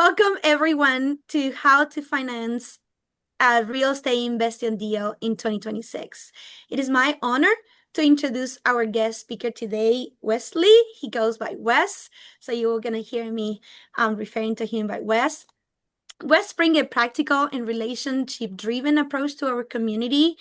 Welcome everyone to How to Finance a Real Estate Investing Deal in 2026. It is my honor to introduce our guest speaker today, Wesley. He goes by Wes, so you're going to hear me referring to him by Wes. Wes brings a practical and relationship-driven approach to our community.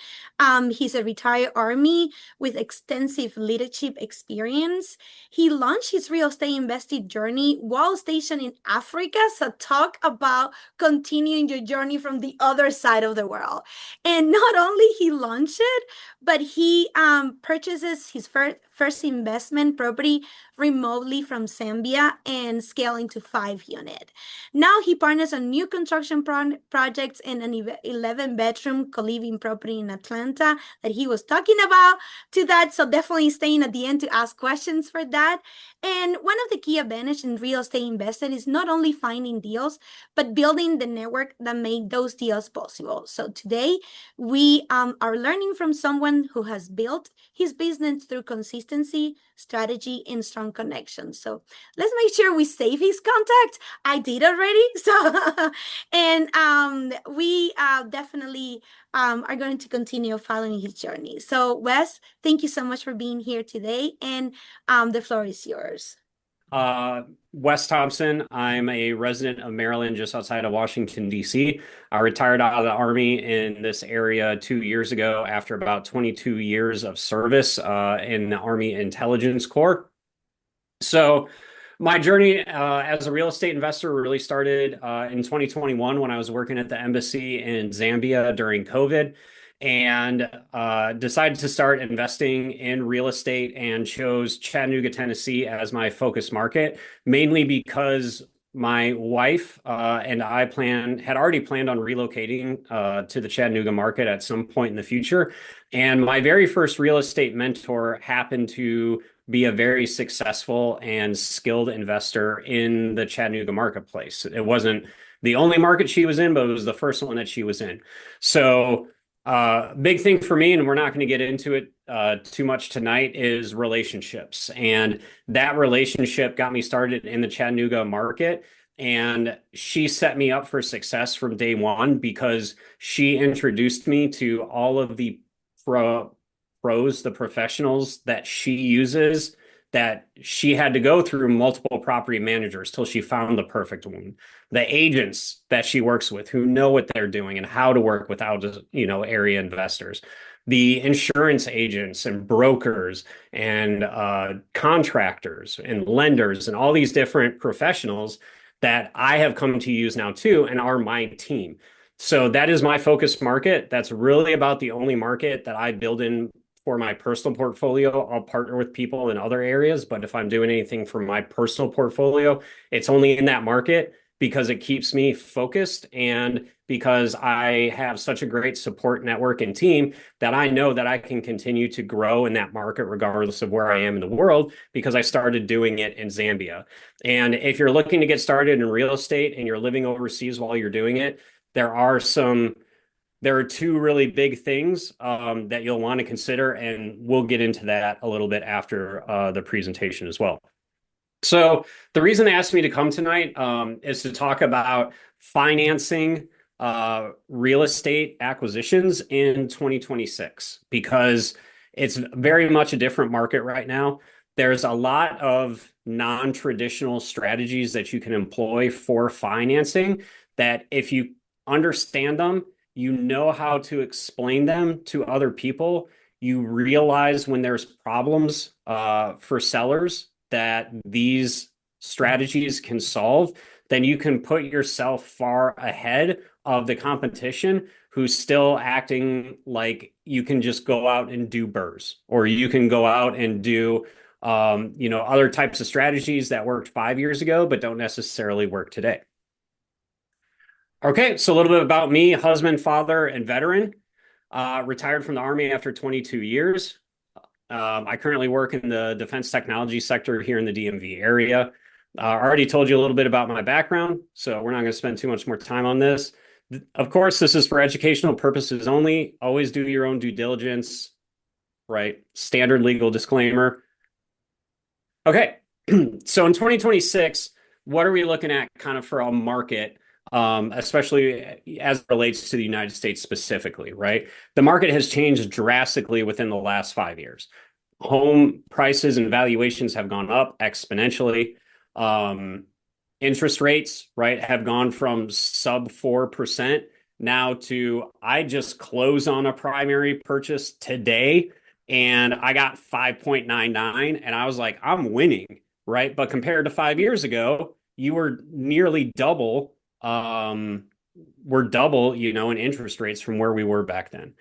He's a retired Army with extensive leadership experience. He launched his real estate investing journey while stationed in Africa. So talk about continuing your journey from the other side of the world. And not only he launched it, but he purchases his first investment property remotely from Zambia and scaling to 5 units. Now he partners on new construction projects and an 11-bedroom co-living property in Atlanta that he was talking about to that. So definitely staying at the end to ask questions for that. And one of the key advantages in real estate investing is not only finding deals, but building the network that make those deals possible. So today we are learning from someone who has built his business through consistency, strategy, and strong connections. So let's make sure we save his contact. I did already. So, and we definitely are going to continue following his journey. So, Wes, thank you so much for being here today, and the floor is yours. Wes Thompson. I'm a resident of Maryland, just outside of Washington, D.C. I retired out of the Army in this area 2 years ago after about 22 years of service in the Army Intelligence Corps. So my journey as a real estate investor really started in 2021 when I was working at the embassy in Zambia during COVID, and decided to start investing in real estate and chose Chattanooga, Tennessee as my focus market, mainly because my wife and I had already planned on relocating to the Chattanooga market at some point in the future. And my very first real estate mentor happened to be a very successful and skilled investor in the Chattanooga marketplace. It wasn't the only market she was in, but it was the first one that she was in. So big thing for me, and we're not going to get into it too much tonight, is relationships. And that relationship got me started in the Chattanooga market. And she set me up for success from day one because she introduced me to all of the pros, the professionals that she uses, that she had to go through multiple property managers till she found the perfect one. The agents that she works with who know what they're doing and how to work with area investors. The insurance agents and brokers and contractors and lenders and all these different professionals that I have come to use now too and are my team. So that is my focus market. That's really about the only market that I build in for my personal portfolio. I'll partner with people in other areas, but if I'm doing anything for my personal portfolio, it's only in that market because it keeps me focused and because I have such a great support network and team that I know that I can continue to grow in that market regardless of where I am in the world, because I started doing it in Zambia. And if you're looking to get started in real estate and you're living overseas while you're doing it, there are two really big things that you'll want to consider, and we'll get into that a little bit after the presentation as well. So the reason they asked me to come tonight is to talk about financing real estate acquisitions in 2026, because it's very much a different market right now. There's a lot of non-traditional strategies that you can employ for financing that if you understand them, you know how to explain them to other people. You realize when there's problems for sellers that these strategies can solve, then you can put yourself far ahead of the competition who's still acting like you can just go out and do BRRRRs, or you can go out and do other types of strategies that worked 5 years ago but don't necessarily work today. Okay, so a little bit about me: husband, father, and veteran. Retired from the Army after 22 years. I currently work in the defense technology sector here in the DMV area. I already told you a little bit about my background, so we're not going to spend too much more time on this. Of course, this is for educational purposes only. Always do your own due diligence, right? Standard legal disclaimer. Okay, so in 2026, what are we looking at kind of for a market, especially as it relates to the United States specifically, right? The market has changed drastically within the last 5 years. Home prices and valuations have gone up exponentially. Um, Interest rates, right, have gone from sub 4% now to I just close on a primary purchase today and I got 5.99 and I was like, I'm winning, right? But compared to 5 years ago, you were nearly double, we're double, in interest rates from where we were back then.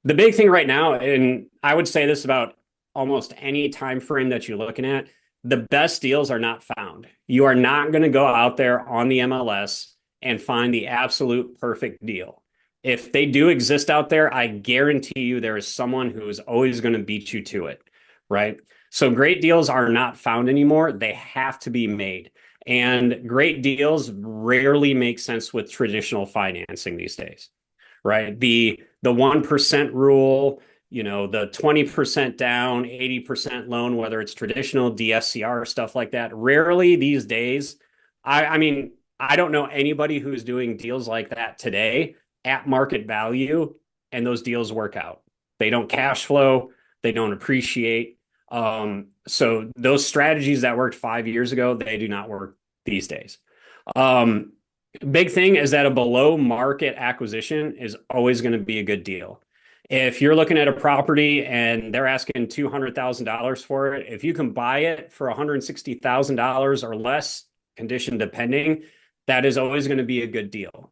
The big thing right now, and I would say this about almost any time frame that you're looking at, the best deals are not found. You are not going to go out there on the MLS and find the absolute perfect deal. If they do exist out there, I guarantee you there is someone who is always going to beat you to it, right? So great deals are not found anymore. They have to be made. And great deals rarely make sense with traditional financing these days, right? The 1% rule, the 20% down, 80% loan, whether it's traditional DSCR, stuff like that. Rarely these days, I mean, I don't know anybody who's doing deals like that today at market value, and those deals work out. They don't cash flow, they don't appreciate. So those strategies that worked 5 years ago, they do not work these days. Um, Big thing is that a below market acquisition is always going to be a good deal. If you're looking at a property and they're asking $200,000 for it, if you can buy it for $160,000 or less, condition depending, that is always going to be a good deal.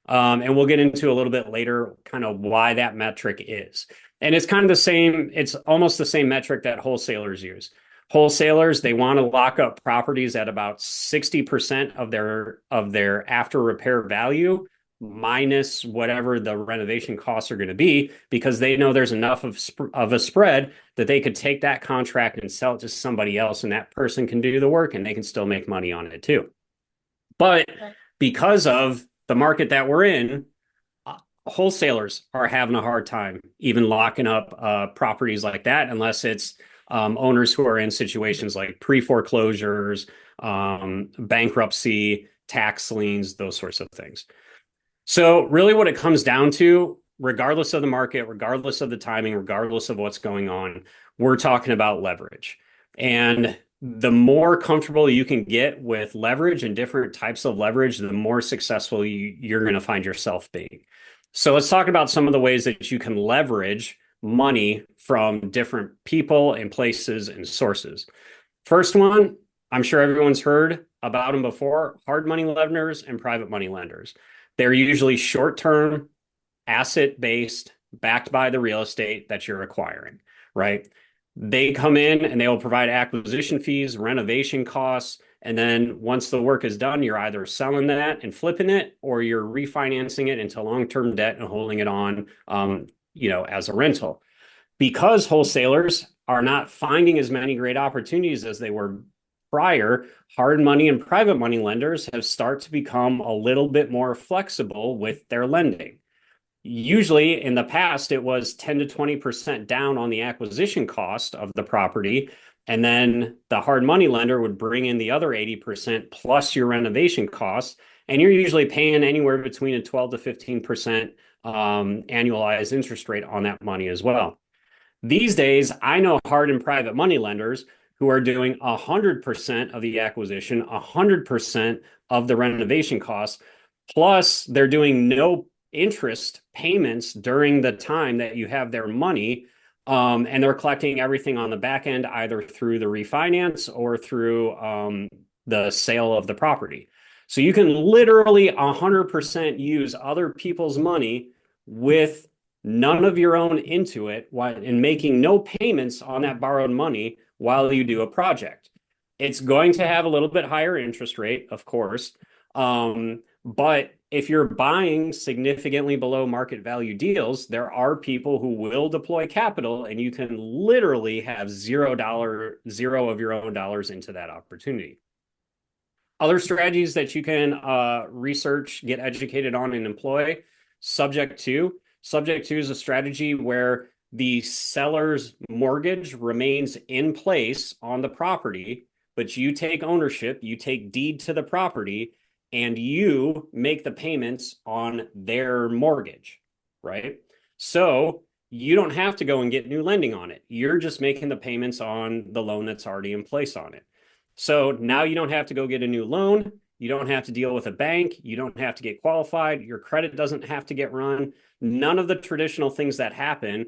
And we'll get into a little bit later kind of why that metric is. And it's kind of the same, it's almost the same metric that wholesalers use. Wholesalers, they want to lock up properties at about 60% of their after repair value minus whatever the renovation costs are going to be, because they know there's enough of a spread that they could take that contract and sell it to somebody else, and that person can do the work and they can still make money on it too. But because of the market that we're in, wholesalers are having a hard time even locking up properties like that, unless it's owners who are in situations like pre-foreclosures, bankruptcy, tax liens, those sorts of things. So really what it comes down to, regardless of the market, regardless of the timing, regardless of what's going on, we're talking about leverage. And the more comfortable you can get with leverage and different types of leverage, the more successful you're going to find yourself being. So let's talk about some of the ways that you can leverage money from different people and places and sources. First one, I'm sure everyone's heard about them before, hard money lenders and private money lenders. They're usually short-term, asset-based, backed by the real estate that you're acquiring, right? They come in and they will provide acquisition fees, renovation costs, and then once the work is done, you're either selling that and flipping it, or you're refinancing it into long-term debt and holding it on, as a rental. Because wholesalers are not finding as many great opportunities as they were prior, hard money and private money lenders have started to become a little bit more flexible with their lending. Usually in the past, it was 10 to 20% down on the acquisition cost of the property. And then the hard money lender would bring in the other 80% plus your renovation costs. And you're usually paying anywhere between a 12 to 15% annualized interest rate on that money as well. These days, I know hard and private money lenders who are doing 100% of the acquisition, 100% of the renovation costs, plus they're doing no interest payments during the time that you have their money. And they're collecting everything on the back end, either through the refinance or through the sale of the property. So you can literally 100% use other people's money with none of your own into it and making no payments on that borrowed money while you do a project. It's going to have a little bit higher interest rate, of course. But if you're buying significantly below market value deals, there are people who will deploy capital, and you can literally have zero of your own dollars into that opportunity. Other strategies that you can research, get educated on, and employ. Subject to is a strategy where the seller's mortgage remains in place on the property, but you take ownership, you take deed to the property, and you make the payments on their mortgage, right? So you don't have to go and get new lending on it. You're just making the payments on the loan that's already in place on it. So now you don't have to go get a new loan. You don't have to deal with a bank. You don't have to get qualified. Your credit doesn't have to get run. None of the traditional things that happen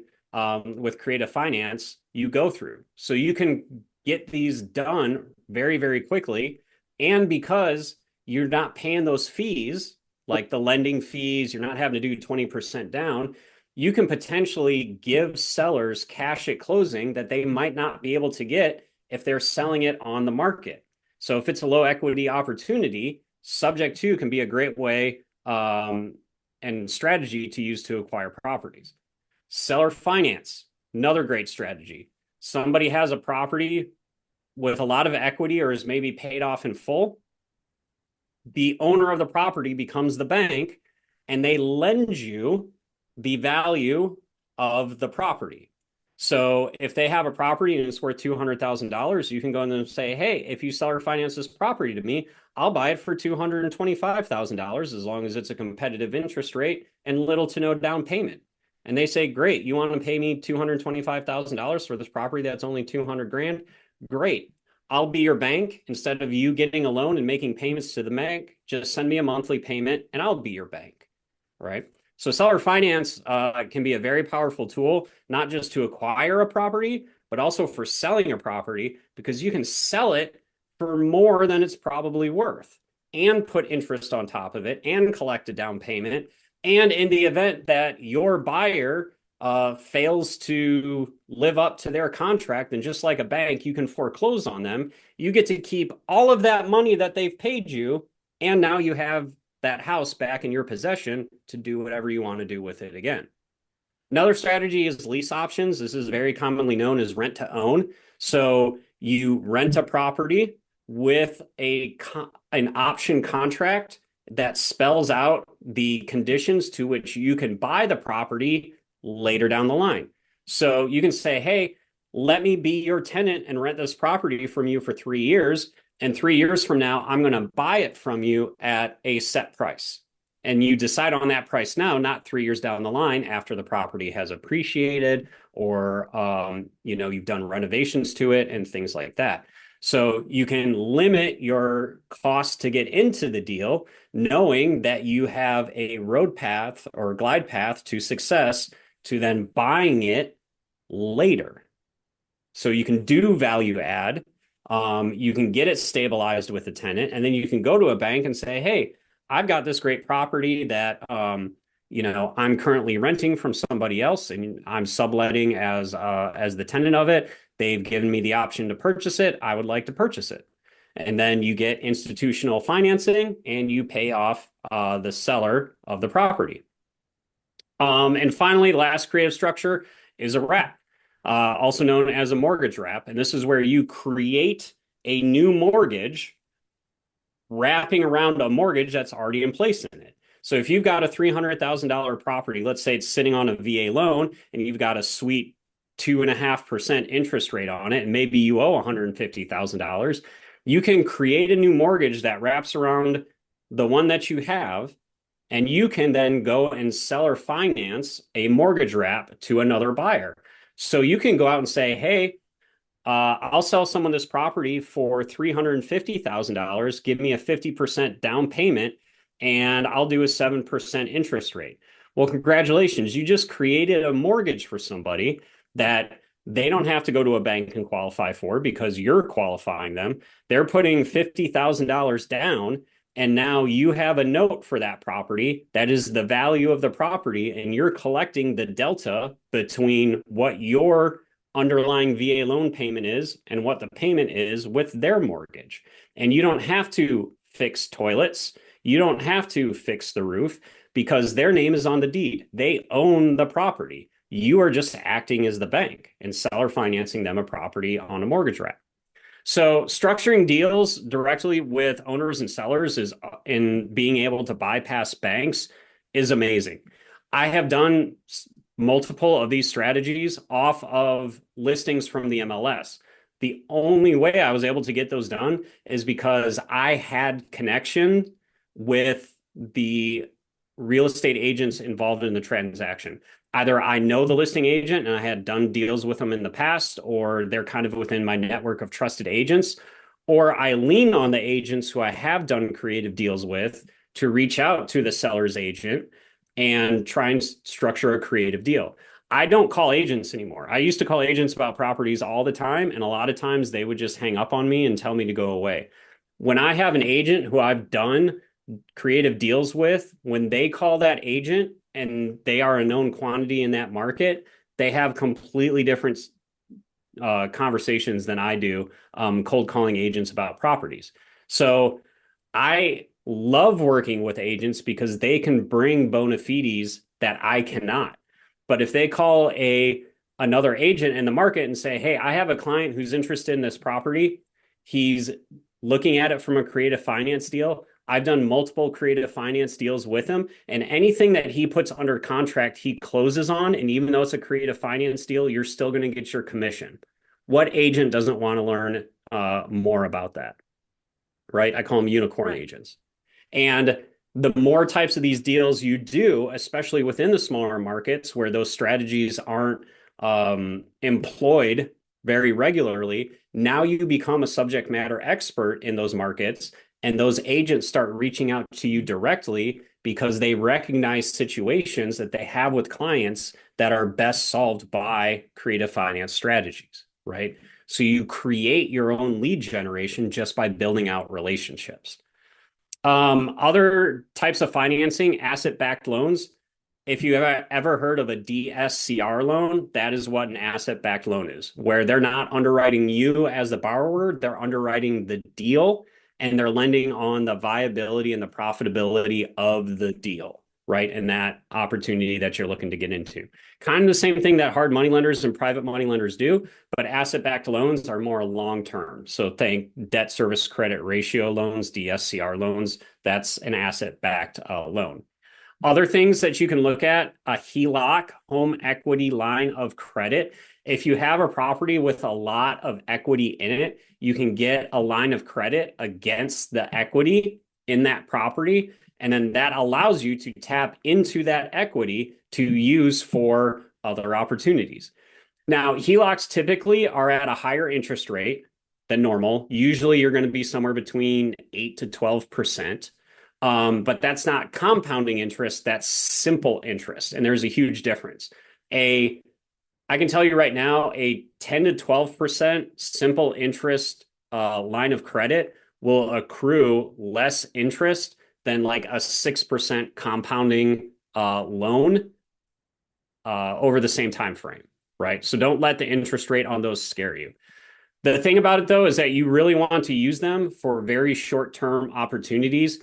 with creative finance you go through. So you can get these done very, very quickly. And because you're not paying those fees, like the lending fees, you're not having to do 20% down, you can potentially give sellers cash at closing that they might not be able to get if they're selling it on the market. So if it's a low equity opportunity, subject to can be a great way and strategy to use to acquire properties. Seller finance, another great strategy. Somebody has a property with a lot of equity or is maybe paid off in full. The owner of the property becomes the bank and they lend you the value of the property. So if they have a property and it's worth $200,000, you can go in and say, hey, if you seller finance this property to me, I'll buy it for $225,000 as long as it's a competitive interest rate and little to no down payment. And they say, great, you want to pay me $225,000 for this property that's only 200 grand? Great. I'll be your bank. Instead of you getting a loan and making payments to the bank, just send me a monthly payment and I'll be your bank, right? So seller finance can be a very powerful tool, not just to acquire a property, but also for selling a property, because you can sell it for more than it's probably worth and put interest on top of it and collect a down payment. And in the event that your buyer fails to live up to their contract, then just like a bank, you can foreclose on them. You get to keep all of that money that they've paid you, and now you have that house back in your possession to do whatever you want to do with it again. Another strategy is lease options. This is very commonly known as rent to own. So you rent a property with an option contract that spells out the conditions to which you can buy the property later down the line. So you can say, hey, let me be your tenant and rent this property from you for 3 years. And 3 years from now, I'm going to buy it from you at a set price. And you decide on that price now, not 3 years down the line after the property has appreciated or, you've done renovations to it and things like that. So you can limit your cost to get into the deal, knowing that you have a road path or glide path to success to then buying it later. So you can do value add. You can get it stabilized with a tenant, and then you can go to a bank and say, hey, I've got this great property that I'm currently renting from somebody else and I'm subletting as the tenant of it. They've given me the option to purchase it. I would like to purchase it. And then you get institutional financing and you pay off the seller of the property. And finally, the last creative structure is a wrap, also known as a mortgage wrap. And this is where you create a new mortgage wrapping around a mortgage that's already in place in it. So if you've got a $300,000 property, let's say it's sitting on a VA loan and you've got a sweet 2.5% interest rate on it, and maybe you owe $150,000, you can create a new mortgage that wraps around the one that you have, and you can then go and seller finance a mortgage wrap to another buyer. So you can go out and say, hey, I'll sell someone this property for $350,000. Give me a 50% down payment, and I'll do a 7% interest rate. Well, congratulations. You just created a mortgage for somebody that they don't have to go to a bank and qualify for because you're qualifying them. They're putting $50,000 down, and now you have a note for that property that is the value of the property, and you're collecting the delta between what your underlying VA loan payment is and what the payment is with their mortgage. And you don't have to fix toilets. You don't have to fix the roof because their name is on the deed. They own the property. You are just acting as the bank and seller financing them a property on a mortgage wrap. So structuring deals directly with owners and sellers is in being able to bypass banks is amazing. I have done multiple of these strategies off of listings from the MLS. The only way I was able to get those done is because I had connection with the real estate agents involved in the transaction. Either I know the listing agent and I had done deals with them in the past, or they're kind of within my network of trusted agents, or I lean on the agents who I have done creative deals with to reach out to the seller's agent and try and structure a creative deal. I don't call agents anymore. I used to call agents about properties all the time, and a lot of times they would just hang up on me and tell me to go away. When I have an agent who I've done creative deals with, when they call that agent and they are a known quantity in that market, they have completely different conversations than I do cold calling agents about properties. So I love working with agents because they can bring bona fides that I cannot. But if they call another agent in the market and say, "Hey, I have a client who's interested in this property. He's looking at it from a creative finance deal. I've done multiple creative finance deals with him, and anything that he puts under contract, he closes on. And even though it's a creative finance deal, you're still going to get your commission." What agent doesn't want to learn more about that? Right? I call them unicorn Right. agents. And the more types of these deals you do, especially within the smaller markets where those strategies aren't employed very regularly, now you become a subject matter expert in those markets. And those agents start reaching out to you directly because they recognize situations that they have with clients that are best solved by creative finance strategies, right? So you create your own lead generation just by building out relationships. Other types of financing, asset-backed loans. If you have ever heard of a DSCR loan, that is what an asset-backed loan is, where they're not underwriting you as the borrower, they're underwriting the deal, and they're lending on the viability and the profitability of the deal, right? And that opportunity that you're looking to get into. Kind of the same thing that hard money lenders and private money lenders do, but asset-backed loans are more long-term. So think debt service credit ratio loans, DSCR loans. That's an asset-backed loan. Other things that you can look at, a HELOC, home equity line of credit. If you have a property with a lot of equity in it, you can get a line of credit against the equity in that property. And then that allows you to tap into that equity to use for other opportunities. Now, HELOCs typically are at a higher interest rate than normal. Usually you're going to be somewhere between 8 to 12%. But that's not compounding interest, that's simple interest. And there's a huge difference. I can tell you right now, a 10 to 12% simple interest line of credit will accrue less interest than like a 6% compounding loan over the same time frame, right? So don't let the interest rate on those scare you. The thing about it, though, is that you really want to use them for very short-term opportunities,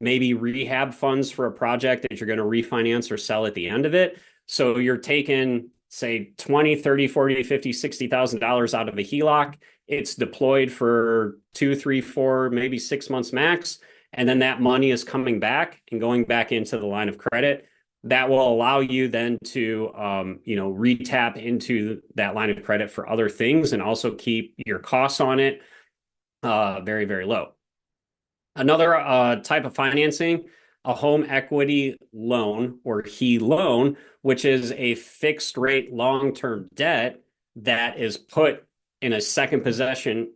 maybe rehab funds for a project that you're going to refinance or sell at the end of it. So you're taking, say, 20, 30, 40, 50, $60,000 out of a HELOC. It's deployed for 2, 3, 4, maybe 6 months max. And then that money is coming back and going back into the line of credit. That will allow you then to, retap into that line of credit for other things and also keep your costs on it very, very low. Another type of financing, a home equity loan or HE loan, which is a fixed rate long-term debt that is put in a second position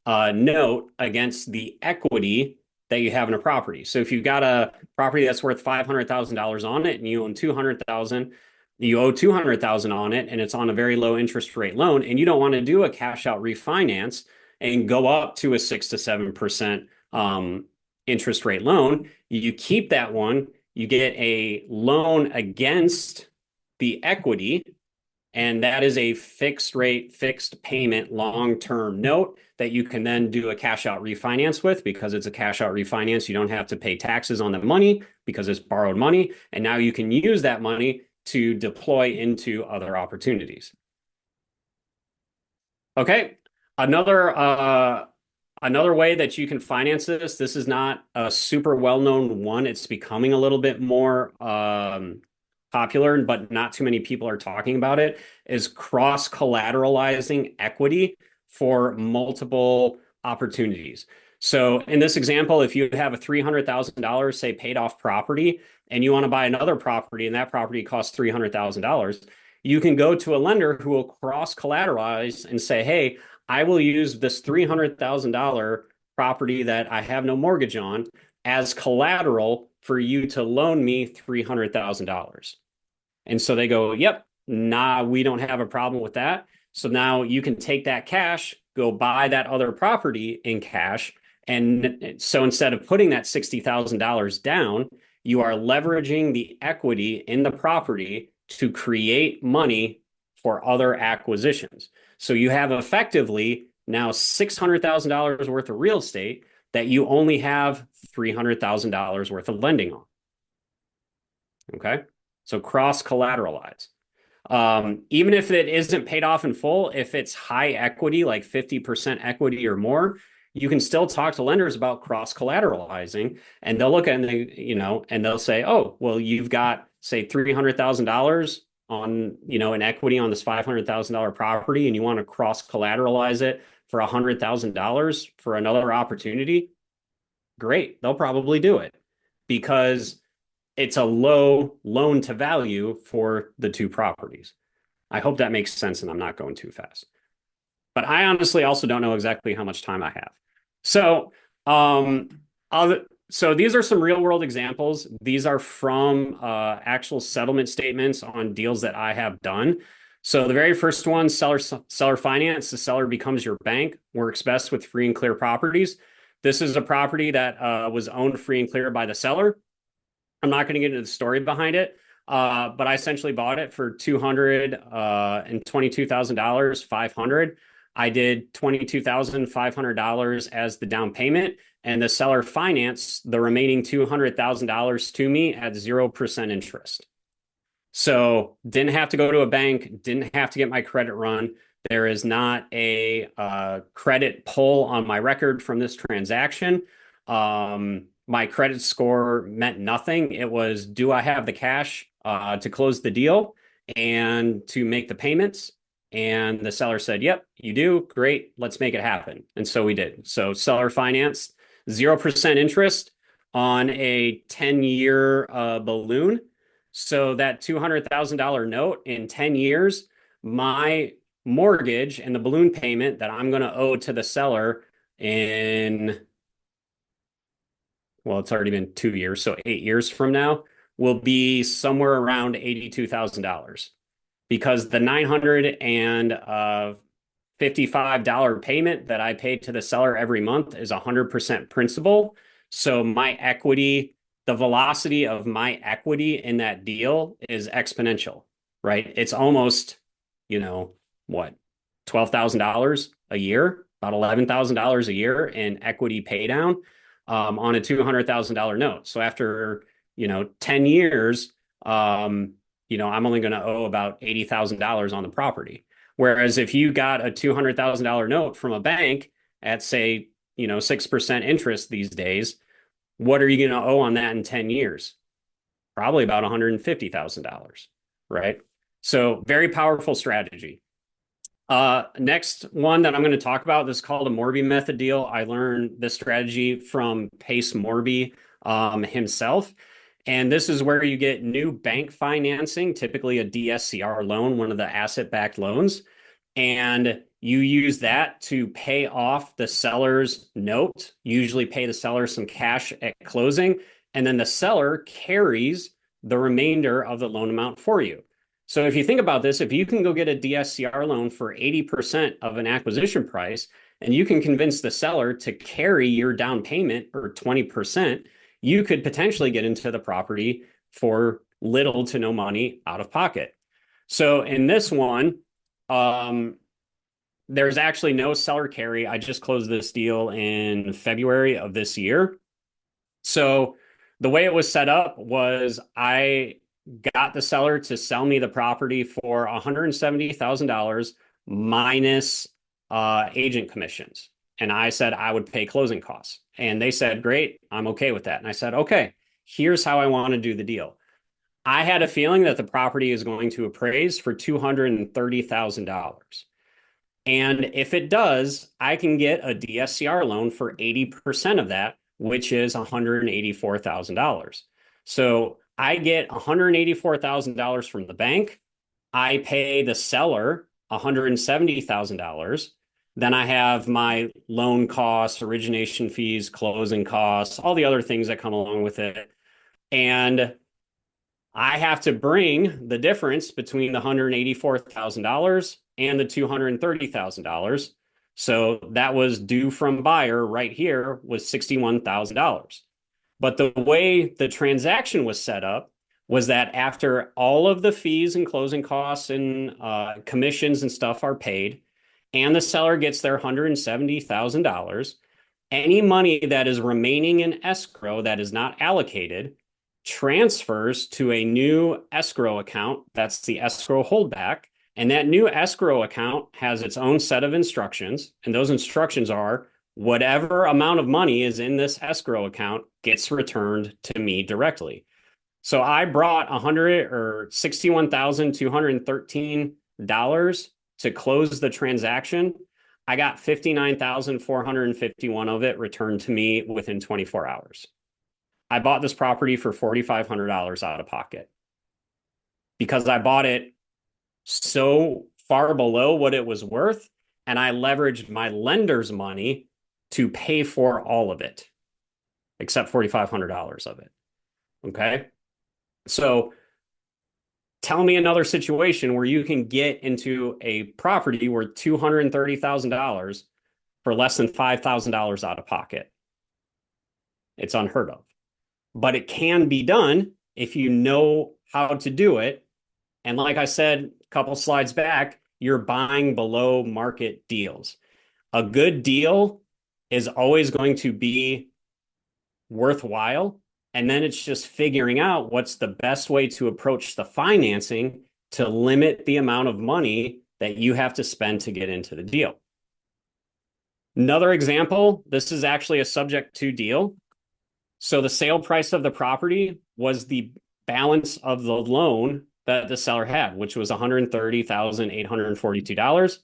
note against the equity that you have in a property. So if you've got a property that's worth $500,000 on it and you own 200,000, you owe 200,000 on it and it's on a very low interest rate loan and you don't want to do a cash out refinance and go up to a 6 to 7% interest rate loan, you keep that one, you get a loan against the equity, and that is a fixed rate, fixed payment, long-term note that you can then do a cash out refinance with. Because it's a cash out refinance, you don't have to pay taxes on the money because it's borrowed money. And now you can use that money to deploy into other opportunities. Okay. Another way that you can finance this, this is not a super well-known one. It's becoming a little bit more popular, but not too many people are talking about it, is cross-collateralizing equity for multiple opportunities. So in this example, if you have a $300,000, say, paid off property, and you want to buy another property and that property costs $300,000, you can go to a lender who will cross-collateralize and say, hey, I will use this $300,000 property that I have no mortgage on as collateral for you to loan me $300,000. And so they go, yep, nah, we don't have a problem with that. So now you can take that cash, go buy that other property in cash. And so instead of putting that $60,000 down, you are leveraging the equity in the property to create money for other acquisitions. So you have effectively now $600,000 worth of real estate that you only have $300,000 worth of lending on. Okay. So cross collateralize. Even if it isn't paid off in full, if it's high equity, like 50% equity or more, you can still talk to lenders about cross collateralizing, and they'll look at it and and they'll say, oh, well, you've got, say, $300,000 on, an equity on this $500,000 property, and you want to cross collateralize it for $100,000 for another opportunity. Great. They'll probably do it because it's a low loan to value for the two properties. I hope that makes sense and I'm not going too fast. But I honestly also don't know exactly how much time I have. So, so these are some real world examples. These are from actual settlement statements on deals that I have done. So the very first one, seller finance, the seller becomes your bank, works best with free and clear properties. This is a property that was owned free and clear by the seller. I'm not going to get into the story behind it, but I essentially bought it for $222,000, $500. I did $22,500 as the down payment, and the seller financed the remaining $200,000 to me at 0% interest. So didn't have to go to a bank, didn't have to get my credit run. There is not a credit pull on my record from this transaction. My credit score meant nothing. It was, do I have the cash to close the deal and to make the payments? And the seller said, yep, you do. Great. Let's make it happen. And so we did. So seller financed 0% interest on a 10-year balloon. So that $200,000 note in 10 years, my mortgage and the balloon payment that I'm going to owe to the seller in, well, it's already been 2 years, so 8 years from now, will be somewhere around $82,000 because the $955 payment that I pay to the seller every month is 100% principal. So my equity, the velocity of my equity in that deal is exponential, right? It's almost, what, $12,000 a year, about $11,000 a year in equity pay down on a $200,000 note. So after, 10 years, I'm only going to owe about $80,000 on the property. Whereas if you got a $200,000 note from a bank at, say, 6% interest these days, what are you going to owe on that in 10 years? Probably about $150,000, right? So very powerful strategy. Next one that I'm going to talk about, this is called a Morby method deal. I learned this strategy from Pace Morby himself. And this is where you get new bank financing, typically a DSCR loan, one of the asset-backed loans. And you use that to pay off the seller's note, usually pay the seller some cash at closing. And then the seller carries the remainder of the loan amount for you. So if you think about this, if you can go get a DSCR loan for 80% of an acquisition price, and you can convince the seller to carry your down payment or 20%, you could potentially get into the property for little to no money out of pocket. So in this one, there's actually no seller carry. I just closed this deal in February of this year. So the way it was set up was I got the seller to sell me the property for $170,000 minus agent commissions. And I said I would pay closing costs. And they said, great, I'm okay with that. And I said, okay, here's how I want to do the deal. I had a feeling that the property is going to appraise for $230,000. And if it does, I can get a DSCR loan for 80% of that, which is $184,000. So I get $184,000 from the bank. I pay the seller $170,000. Then I have my loan costs, origination fees, closing costs, all the other things that come along with it. And I have to bring the difference between the $184,000 and the $230,000. So that was due from buyer right here was $61,000. But the way the transaction was set up was that after all of the fees and closing costs and commissions and stuff are paid, and the seller gets their $170,000, any money that is remaining in escrow that is not allocated transfers to a new escrow account. That's the escrow holdback. And that new escrow account has its own set of instructions. And those instructions are whatever amount of money is in this escrow account gets returned to me directly. So I brought $61,213 to close the transaction. I got $59,451 of it returned to me within 24 hours. I bought this property for $4,500 out of pocket because I bought it so far below what it was worth, and I leveraged my lender's money to pay for all of it, except $4,500 of it. Okay. So tell me another situation where you can get into a property worth $230,000 for less than $5,000 out of pocket. It's unheard of. But it can be done if you know how to do it. And like I said a couple slides back, you're buying below market deals. A good deal is always going to be worthwhile. And then it's just figuring out what's the best way to approach the financing to limit the amount of money that you have to spend to get into the deal. Another example, this is actually a subject to deal. So the sale price of the property was the balance of the loan that the seller had, which was $130,842.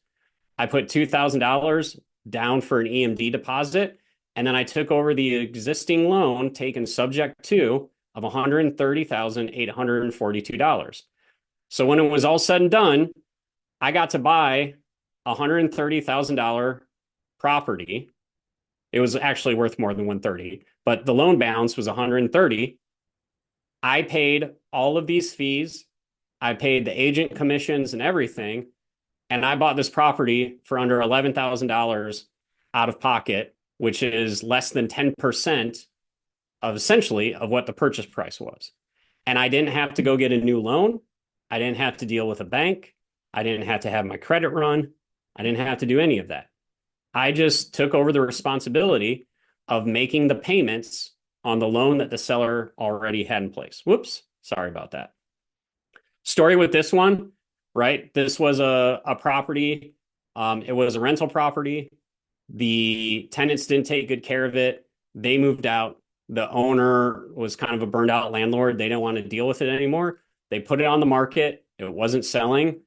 I put $2,000 down for an EMD deposit, and then I took over the existing loan taken subject to of $130,842. So when it was all said and done, I got to buy a $130,000 property. It was actually worth more than 130, but the loan balance was 130. I paid all of these fees. I paid the agent commissions and everything. And I bought this property for under $11,000 out of pocket, which is less than 10% of essentially of what the purchase price was. And I didn't have to go get a new loan. I didn't have to deal with a bank. I didn't have to have my credit run. I didn't have to do any of that. I just took over the responsibility of making the payments on the loan that the seller already had in place. Whoops, sorry about that. Story with this one, right? This was a property. It was a rental property. The tenants didn't take good care of it. They moved out. The owner was kind of a burned out landlord. They didn't want to deal with it anymore. They put it on the market. It wasn't selling.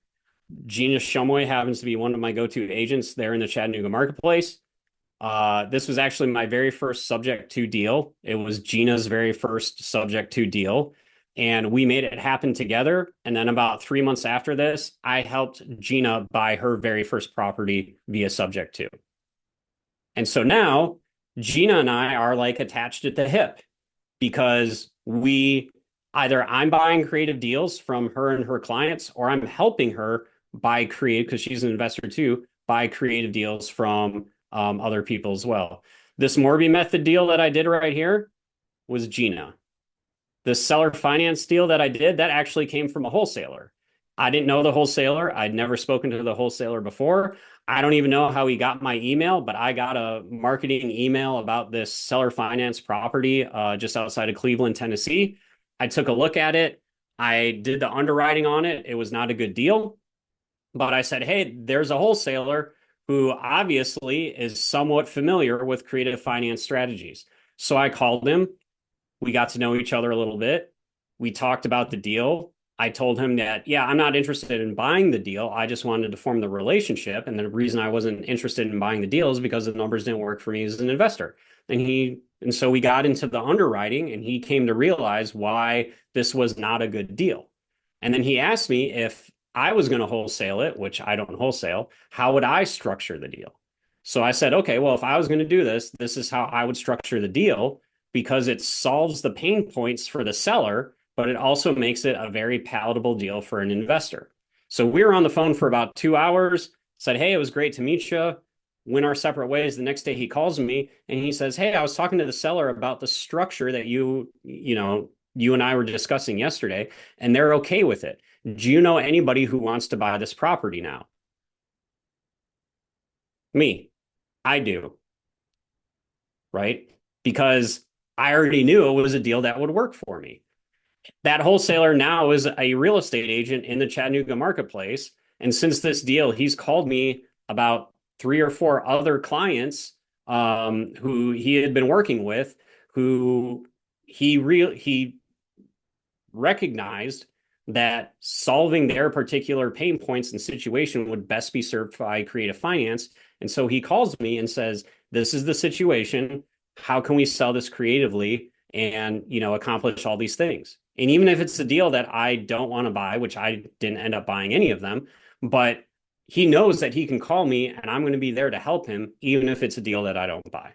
Gina Shumway happens to be one of my go-to agents there in the Chattanooga marketplace. This was actually my very first subject to deal. It was Gina's very first subject to deal. And we made it happen together. And then about 3 months after this, I helped Gina buy her very first property via subject to. And so now Gina and I are like attached at the hip because either I'm buying creative deals from her and her clients, or I'm helping her buy creative, because she's an investor too, buy creative deals from other people as well. This Morby Method deal that I did right here was Gina. The seller finance deal that I did, that actually came from a wholesaler. I didn't know the wholesaler. I'd never spoken to the wholesaler before. I don't even know how he got my email, but I got a marketing email about this seller finance property just outside of Cleveland, Tennessee. I took a look at it. I did the underwriting on it. It was not a good deal. But I said, hey, there's a wholesaler who obviously is somewhat familiar with creative finance strategies. So I called him. We got to know each other a little bit. We talked about the deal. I told him that, yeah, I'm not interested in buying the deal. I just wanted to form the relationship. And the reason I wasn't interested in buying the deal is because the numbers didn't work for me as an investor. And so we got into the underwriting and he came to realize why this was not a good deal. And then he asked me if I was going to wholesale it, which I don't wholesale, how would I structure the deal? So I said, okay, well, if I was going to do this, this is how I would structure the deal because it solves the pain points for the seller, but it also makes it a very palatable deal for an investor. So we were on the phone for about 2 hours, said, hey, it was great to meet you. Went our separate ways. The next day he calls me and he says, hey, I was talking to the seller about the structure that you and I were discussing yesterday, and they're okay with it. Do you know anybody who wants to buy this property now? Me. I do, right? Because I already knew it was a deal that would work for me. That wholesaler now is a real estate agent in the Chattanooga marketplace. And since this deal, he's called me about 3 or 4 other clients who he had been working with, who he recognized that solving their particular pain points and situation would best be served by creative finance. And so he calls me and says, this is the situation. How can we sell this creatively and, accomplish all these things? And even if it's a deal that I don't want to buy, which I didn't end up buying any of them, but he knows that he can call me and I'm going to be there to help him, even if it's a deal that I don't buy.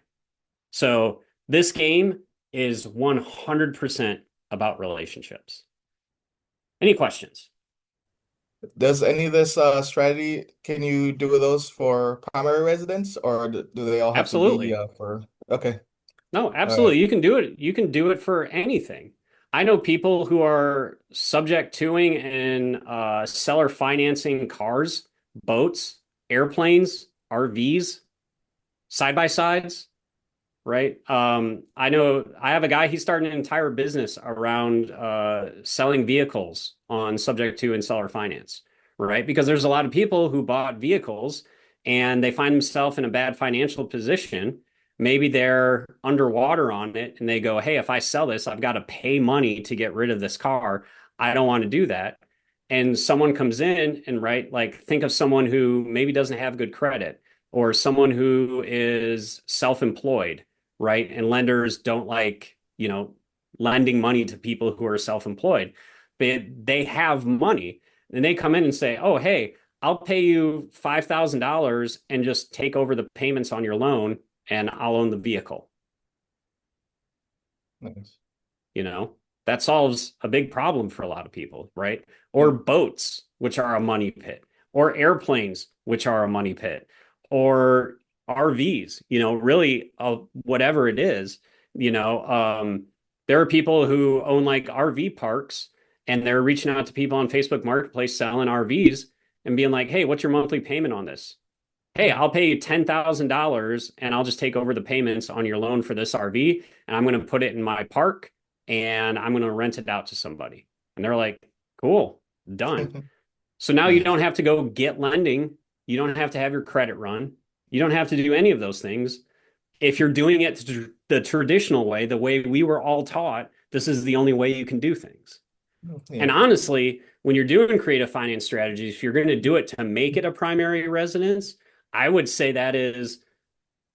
So this game is 100% about relationships. Any questions? Does any of this strategy, can you do those for primary residents or do they all have to be Absolutely. for, okay, No, all right. absolutely. You can do it. You can do it for anything. I know people who are subject toing and seller financing cars, boats, airplanes, RVs, side by sides, right? I know I have a guy, he's starting an entire business around selling vehicles on subject to and seller finance, right? Because there's a lot of people who bought vehicles and they find themselves in a bad financial position. Maybe they're underwater on it and they go, hey, if I sell this, I've got to pay money to get rid of this car. I don't want to do that. And someone comes in and, right, like think of someone who maybe doesn't have good credit or someone who is self-employed, right? And lenders don't like, lending money to people who are self-employed. But they have money and they come in and say, oh, hey, I'll pay you $5,000 and just take over the payments on your loan and I'll own the vehicle. Nice. you know that solves a big problem for a lot of people, right? Or Yeah. boats, which are a money pit, or airplanes, which are a money pit, or RVs, really, whatever it is. There are people who own like RV parks and they're reaching out to people on Facebook Marketplace selling RVs and being like, hey, what's your monthly payment on this? Hey, Yeah. I'll pay you $10,000 and I'll just take over the payments on your loan for this RV and I'm going to put it in my park and I'm going to rent it out to somebody. And they're like, cool, done. So now you Nice. don't have to go get lending. You don't have to have your credit run. You don't have to do any of those things. If you're doing it the traditional way, the way we were all taught, this is the only way you can do things. Yeah. And honestly, when you're doing creative finance strategies, if you're going to do it to make it a primary residence, I would say that is,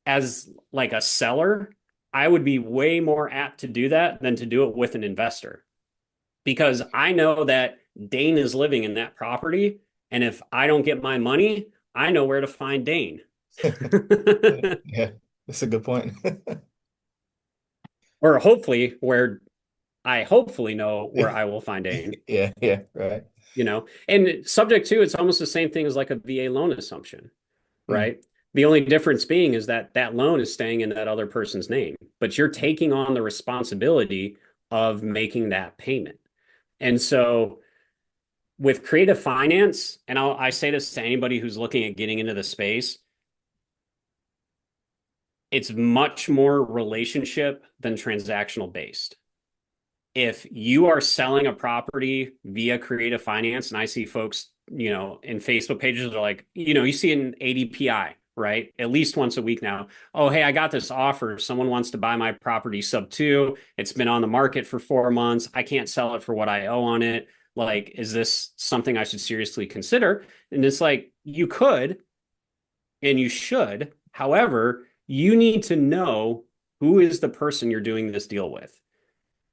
as like a seller, I would be way more apt to do that than to do it with an investor because I know that Dane is living in that property. And if I don't get my money, I know where to find Dane. Yeah, that's a good point. Or hopefully where I hopefully know where I will find Dane. Yeah, yeah, right. And subject to, it's almost the same thing as like a VA loan assumption, Mm. right? The only difference being is that that loan is staying in that other person's name, but you're taking on the responsibility of making that payment. And so with creative finance, and I say this to anybody who's looking at getting into the space, it's much more relationship than transactional based. If you are selling a property via creative finance, and I see folks, in Facebook pages are like, you see an ADPI, right? At least once a week now. Oh, hey, I got this offer. Someone wants to buy my property sub 2. It's been on the market for 4 months. I can't sell it for what I owe on it. Like, is this something I should seriously consider? And it's like, you could and you should. However, you need to know who is the person you're doing this deal with.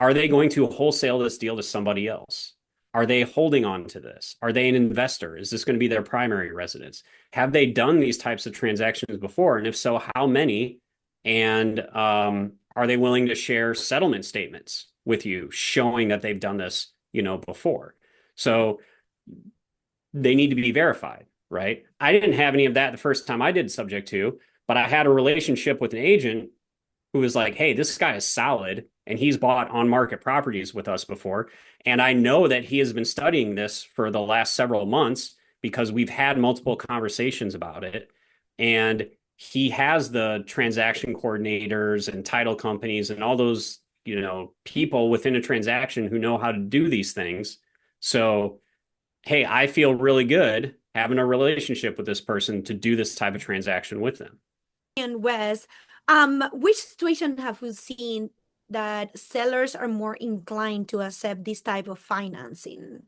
Are they going to wholesale this deal to somebody else? Are they holding on to this? Are they an investor? Is this going to be their primary residence? Have they done these types of transactions before? And if so, how many? And are they willing to share settlement statements with you showing that they've done this, before? So they need to be verified, right? I didn't have any of that the first time I did subject to, but I had a relationship with an agent who was like, hey, this guy is solid and he's bought on market properties with us before. And I know that he has been studying this for the last several months because we've had multiple conversations about it. And he has the transaction coordinators and title companies and all those, people within a transaction who know how to do these things. So, hey, I feel really good having a relationship with this person to do this type of transaction with them. And Wes, which situation have we seen that sellers are more inclined to accept this type of financing?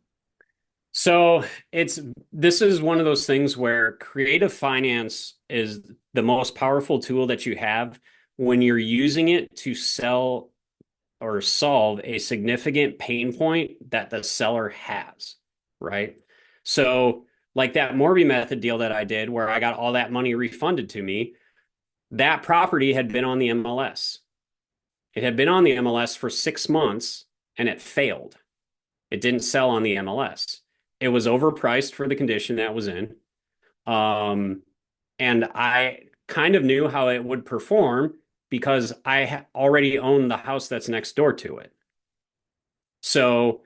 So this is one of those things where creative finance is the most powerful tool that you have when you're using it to sell or solve a significant pain point that the seller has, right? So like that Morby Method deal that I did where I got all that money refunded to me, that property had been on the MLS. It had been on the MLS for 6 months and it failed. It didn't sell on the MLS. It was overpriced for the condition that was in. And I kind of knew how it would perform because I already owned the house that's next door to it. So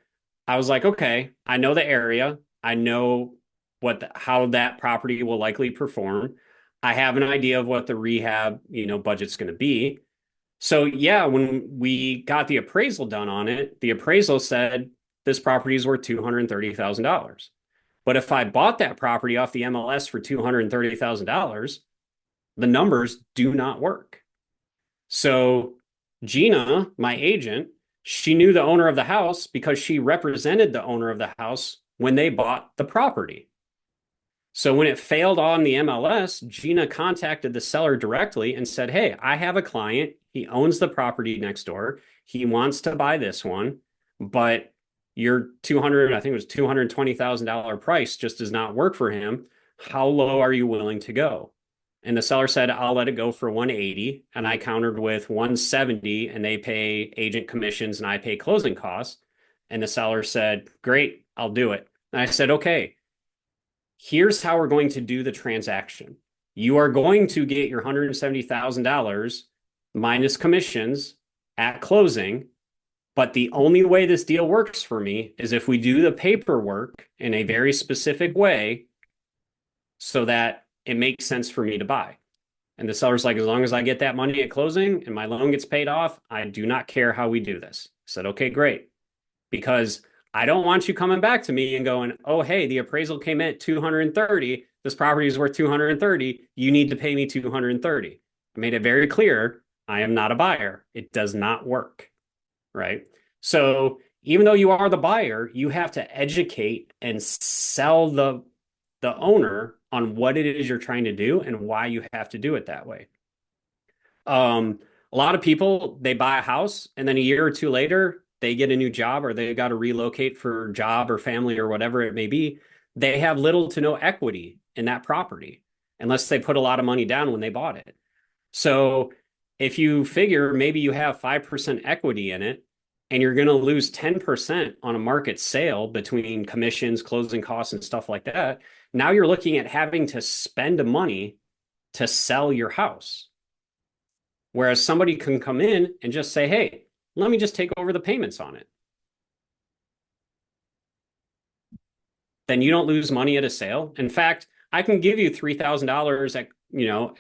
I was like, okay, I know the area. I know how that property will likely perform. I have an idea of what the rehab, budget's going to be. So yeah, when we got the appraisal done on it, the appraisal said this property is worth $230,000. But if I bought that property off the MLS for $230,000, the numbers do not work. So Gina, my agent, she knew the owner of the house because she represented the owner of the house when they bought the property. So when it failed on the MLS, Gina contacted the seller directly and said, hey, I have a client. He owns the property next door. He wants to buy this one, but your I think it was $220,000 price just does not work for him. How low are you willing to go? And the seller said, I'll let it go for 180. And I countered with 170 and they pay agent commissions and I pay closing costs. And the seller said, great, I'll do it. And I said, okay, here's how we're going to do the transaction. You are going to get your $170,000 minus commissions at closing. But the only way this deal works for me is if we do the paperwork in a very specific way so that it makes sense for me to buy. And the seller's like, as long as I get that money at closing and my loan gets paid off, I do not care how we do this. I said, okay, great. Because I don't want you coming back to me and going, oh, hey, the appraisal came in at 230. This property is worth 230. You need to pay me 230. I made it very clear. I am not a buyer. It does not work. Right. So even though you are the buyer, you have to educate and sell the owner on what it is you're trying to do and why you have to do it that way. A lot of people, they buy a house and then a year or two later, they get a new job or they got to relocate for job or family or whatever it may be. They have little to no equity in that property unless they put a lot of money down when they bought it. So if you figure maybe you have 5% equity in it and you're going to lose 10% on a market sale between commissions, closing costs, and stuff like that, now you're looking at having to spend money to sell your house. Whereas somebody can come in and just say, hey, let me just take over the payments on it. Then you don't lose money at a sale. In fact, I can give you $3,000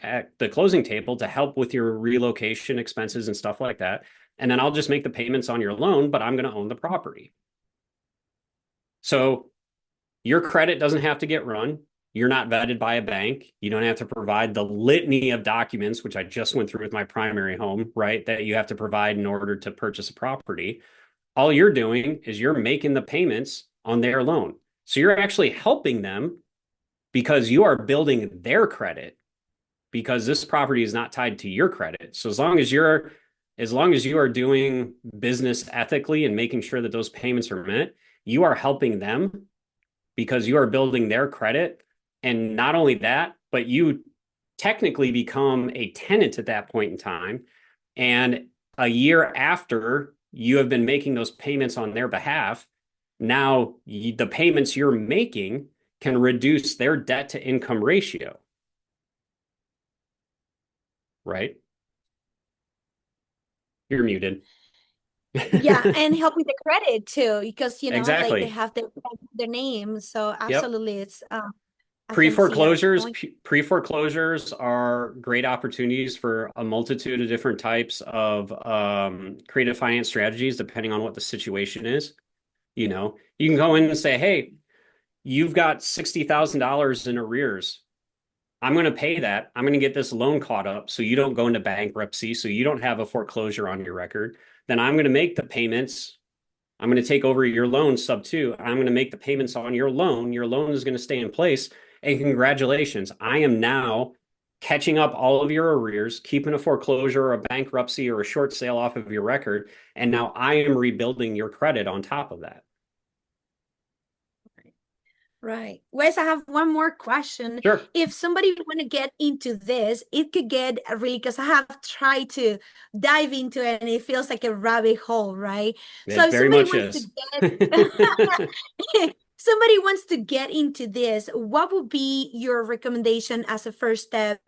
at the closing table to help with your relocation expenses and stuff like that. And then I'll just make the payments on your loan, but I'm going to own the property. So your credit doesn't have to get run. You're not vetted by a bank. You don't have to provide the litany of documents, which I just went through with my primary home, right? That you have to provide in order to purchase a property. All you're doing is you're making the payments on their loan. So you're actually helping them because you are building their credit because this property is not tied to your credit. So as long as you are doing business ethically and making sure that those payments are met, you are helping them because you are building their credit. And not only that, but you technically become a tenant at that point in time. And a year after you have been making those payments on their behalf, now the payments you're making can reduce their debt to income ratio. Right? You're muted. Yeah, and help with the credit too, because like they Exactly. have their name. So Yep. absolutely, it's I can see that Pre-foreclosures, point. pre-foreclosures are great opportunities for a multitude of different types of creative finance strategies, depending on what the situation is. You can go in and say, hey, you've got $60,000 in arrears. I'm going to pay that. I'm going to get this loan caught up so you don't go into bankruptcy, so you don't have a foreclosure on your record. Then I'm going to make the payments. I'm going to take over your loan sub two. I'm going to make the payments on your loan. Your loan is going to stay in place. And congratulations, I am now catching up all of your arrears, keeping a foreclosure or a bankruptcy or a short sale off of your record. And now I am rebuilding your credit on top of that. Right. Wes, I have one more question. Sure. If somebody want to get into this, it could get really, because I have tried to dive into it and it feels like a rabbit hole, right? So It if very somebody much wants to is. somebody wants to get into this, what would be your recommendation as a first step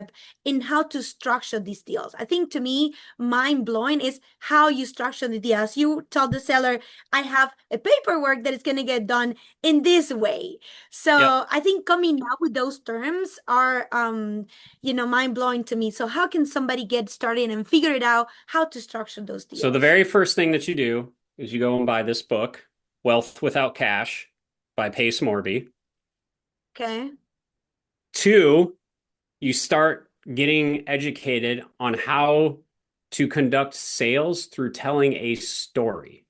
in how to structure these deals? I think to me, mind blowing is how you structure the deals. You tell the seller, I have a paperwork that is going to get done in this way. Yep. So I think coming up with those terms are, mind blowing to me. So how can somebody get started and figure it out how to structure those So the deals? very first thing that you do is you go and buy this book, Wealth Without Cash by Pace Morby. Okay. Two, you start getting educated on how to conduct sales through telling a story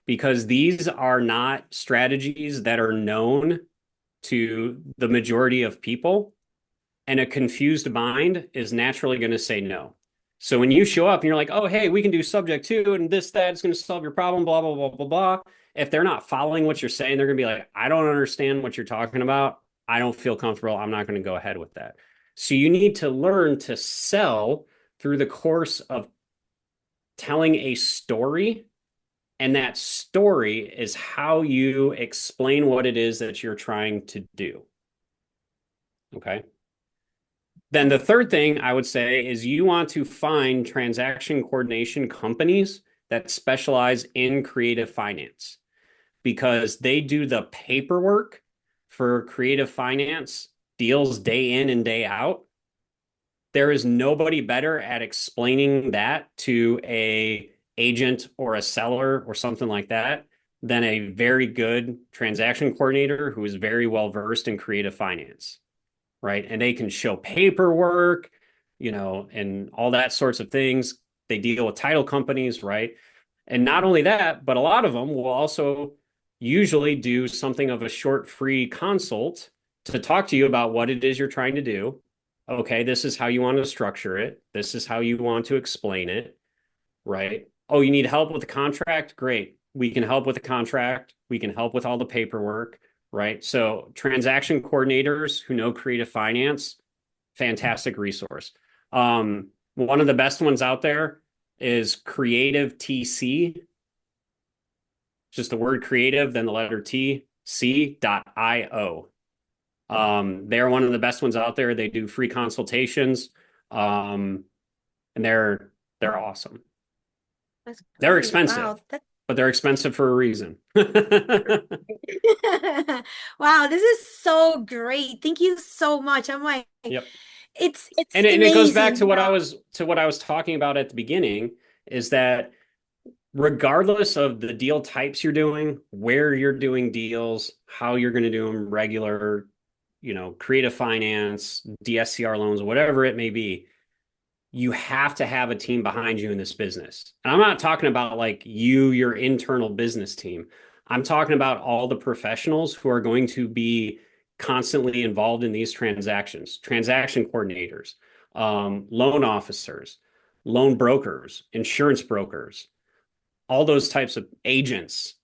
because these are not strategies that are known to the majority of people. And a confused mind is naturally going to say no. So when you show up and you're like, oh, hey, we can do subject to, and this, that is going to solve your problem, blah, blah, blah, blah, blah. If they're not following what you're saying, they're going to be like, I don't understand what you're talking about. I don't feel comfortable. I'm not going to go ahead with that. So you need to learn to sell through the course of telling a story. And that story is how you explain what it is that you're trying to do. Okay. Then the third thing I would say is you want to find transaction coordination companies that specialize in creative finance because they do the paperwork for creative finance deals day in and day out. There is nobody better at explaining that to a agent or a seller or something like that than a very good transaction coordinator who is very well versed in creative finance, right? And they can show paperwork, and all that sorts of things. They deal with title companies, right? And not only that, but a lot of them will also usually do something of a short free consult to talk to you about what it is you're trying to do. Okay, this is how you want to structure it. This is how you want to explain it, right? Oh, you need help with the contract? Great. We can help with the contract. We can help with all the paperwork, right? So transaction coordinators who know creative finance, fantastic resource. One of the best ones out there is Creative TC, just the word creative, then the letter T, C.io. They're one of the best ones out there. They do free consultations, and they're awesome. That's They're great. expensive, Wow. That but they're expensive for a reason. wow, this is so great. Thank you so much. I'm like, Yep. it's And it goes back amazing, to what I was talking about at the beginning is that regardless of the deal types you're doing, where you're doing deals, how you're going to do them, regular, creative finance, DSCR loans, whatever it may be, you have to have a team behind you in this business. And I'm not talking about like your internal business team. I'm talking about all the professionals who are going to be constantly involved in these transactions, transaction coordinators, loan officers, loan brokers, insurance brokers, all those types of agents,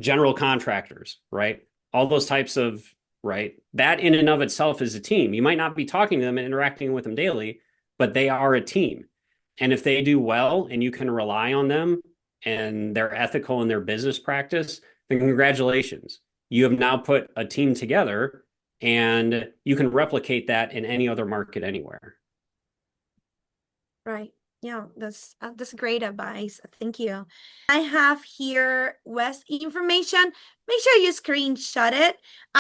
general contractors, right? All those types of, right? That in and of itself is a team. You might not be talking to them and interacting with them daily, but they are a team. And if they do well and you can rely on them and they're ethical in their business practice, then congratulations. You have now put a team together and you can replicate that in any other market anywhere. Right. Yeah, that's great advice. Thank you. I have here Wes information. Make sure you screenshot it.